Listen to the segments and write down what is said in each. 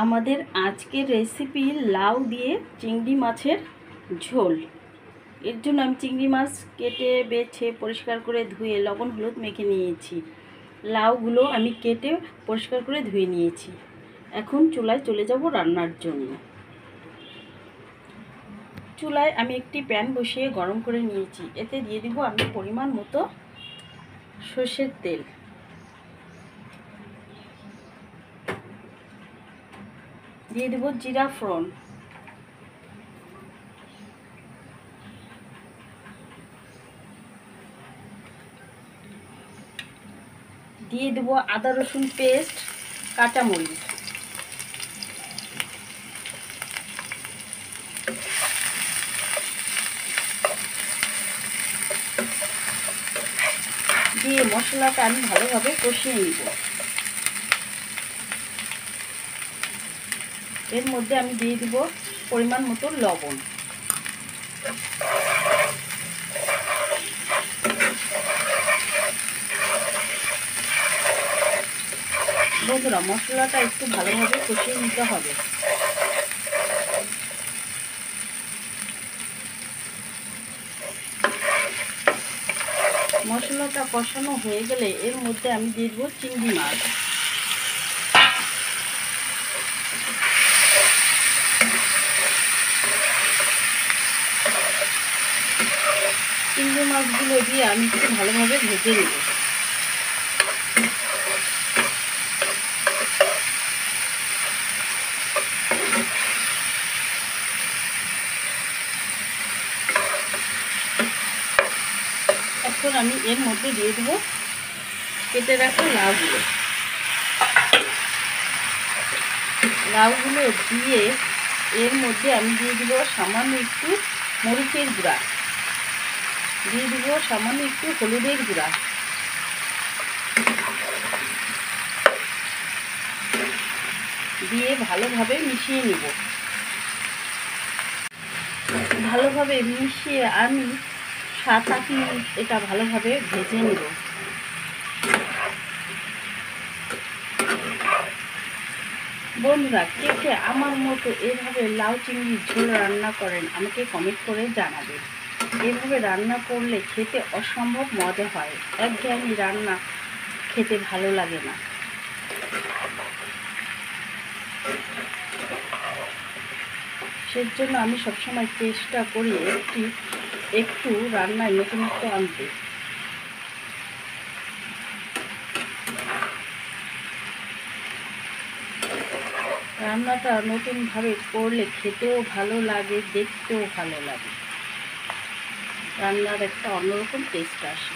আমাদের আজকের রেসিপি লাউ দিয়ে চিংড়ি মাছের ঝোল। এর জন্য আমি চিংড়ি মাছ কেটে বেছে পরিষ্কার করে ধুয়ে লবণ হলুদ মেখে নিয়েছি। লাউগুলো আমি কেটে পরিষ্কার করে ধুয়ে নিয়েছি। এখন চুলায় চলে যাব রান্নার জন্য। চুলায় আমি একটি প্যান বসিয়ে গরম করে নিয়েছি। এতে দিয়ে দিব আমি পরিমাণ মতো সর্ষের তেল। দিয়ে দেব জিরা ফোড়ন, দিয়ে দেব আদা রসুন পেস্ট, কাঁচামরিচ, দিয়ে মশলাটা আমি ভালোভাবে কষিয়ে নিব। এর মধ্যে আমি দিয়ে দিব পরিমাণ মতো লবণ। বন্ধুরা, মশলাটা একটু ভালোভাবে কষিয়ে নিতে হবে। মশলাটা কষানো হয়ে গেলে এর মধ্যে আমি দিয়ে দেবো চিংড়ি মাছ। চিংড়ি মাছগুলো দিয়ে আমি একটু ভালোভাবে ভেজে নেব। এখন আমি এর মধ্যে দিয়ে দেবো কেটে রাখা লাউগুলো। লাউগুলো দিয়ে এর মধ্যে আমি দিয়ে দেবো সামান্য একটু মরিচের গুঁড়া, দিয়ে দেবো সামান্য একটু হলুদের গুঁড়া, দিয়ে ভালোভাবে মিশিয়ে নিব। ভালোভাবে মিশিয়ে আমি 7-8 মিনিট এটা ভালোভাবে ভেজে নেব। বন্ধুরা, কে কে আমার মতো এভাবে লাউ চিংড়ির ঝোল রান্না করেন আমাকে কমেন্ট করে জানাবেন। এভাবে রান্না করলে খেতে অসম্ভব মজা হয়। একঘেয়েমি রান্না খেতে ভালো লাগে না। সেজন্য আমি সবসময় চেষ্টা করি একটু রান্নায় নতুনত্ব আনতে। রান্নাটা নতুনভাবে করলে খেতেও ভালো লাগে, দেখতেও ভালো লাগে। রান্নার একটা অন্যরকম টেস্ট আসে।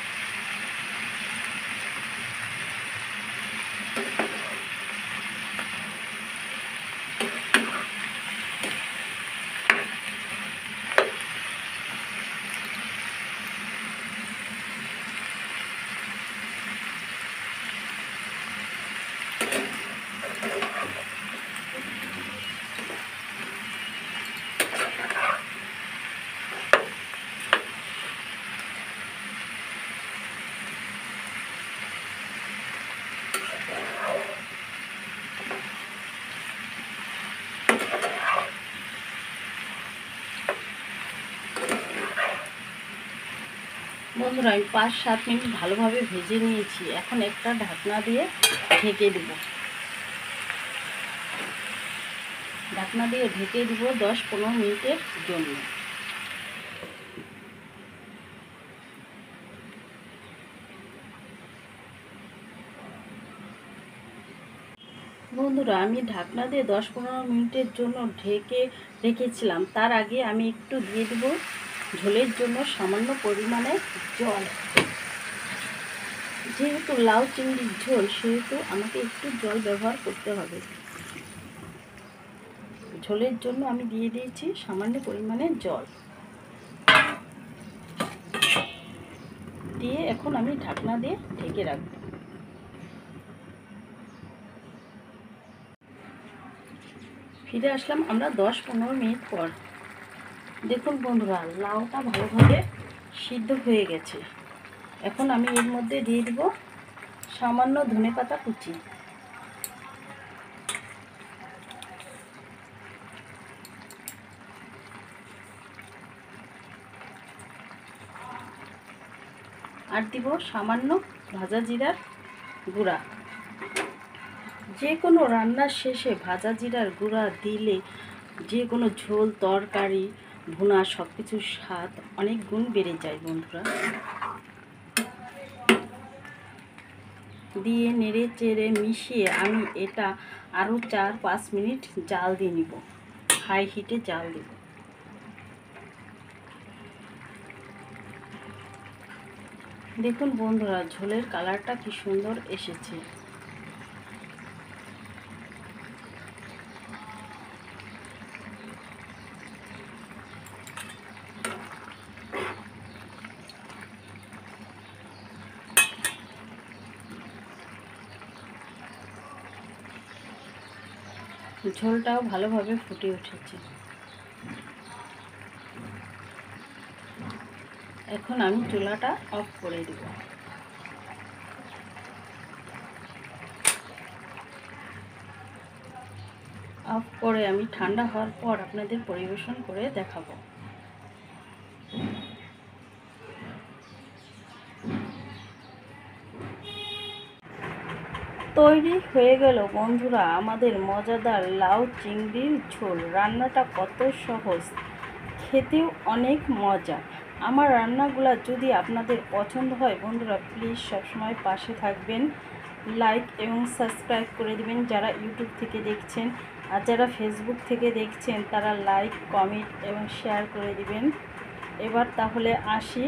বন্ধুরা, আমি 5-7 মিনিট ভালোভাবে ভেজে নিয়েছি। এখন একটা ঢাকনা দিয়ে ঢেকে দেব। ঢাকনা দিয়ে ঢেকে দেব 10-15 মিনিটের জন্য। বন্ধুরা, আমি ঢাকনা দিয়ে 10-15 মিনিটের জন্য ঢেকে রেখেছিলাম। তার আগে আমি একটু দিয়ে দেব ঝোলের জন্য সামান্য পরিমাণে জল। যেহেতু লাউ চিংড়ির ঝোল, সেহেতু আমাকে একটু জল ব্যবহার করতে হবে। ঝোলের জন্য আমি দিয়ে দিয়েছি সামান্য পরিমাণে জল। দিয়ে এখন আমি ঢাকনা দিয়ে ঢেকে রাখব। ফিরে আসলাম আমরা 10-15 মিনিট পর। দেখুন বন্ধুরা, লাউটা ভালোভাবে সিদ্ধ হয়ে গেছে। এখন আমি এর মধ্যে দিয়ে দেব সামান্য ধনেপাতা কুচি, আর দিব সামান্য ভাজা জিরার গুঁড়া। যে কোনো রান্নার শেষে ভাজা জিরার গুঁড়া দিলে যে কোনো ঝোল, তরকারি, ভুনা সব কিছুর স্বাদ অনেক গুণ বেড়ে যায় বন্ধুরা। দিয়ে নেড়ে চেড়ে মিশিয়ে আমি এটা আরও 4-5 মিনিট জাল দিয়ে নিব, হাই হিটে জাল দেব। দেখুন বন্ধুরা, ঝোলের কালারটা কি সুন্দর এসেছে। ঝোলটাও ভালোভাবে ফুটে উঠেছে। এখন আমি চুলাটা অফ করে দেব। অফ করে আমি ঠান্ডা হওয়ার পর আপনাদের পরিবেশন করে দেখাবো। তৈরি হয়ে গেল বন্ধুরা আমাদের মজাদার লাউ চিংড়ির ঝোল। রান্নাটা কত সহজ, খেতেও অনেক মজা। আমার রান্নাগুলো যদি আপনাদের পছন্দ হয় বন্ধুরা, প্লিজ সবসময় পাশে থাকবেন, লাইক এবং সাবস্ক্রাইব করে দিবেন যারা ইউটিউব থেকে দেখছেন। আর যারা ফেসবুক থেকে দেখছেন তারা লাইক, কমেন্ট এবং শেয়ার করে দিবেন। এবার তাহলে আসি।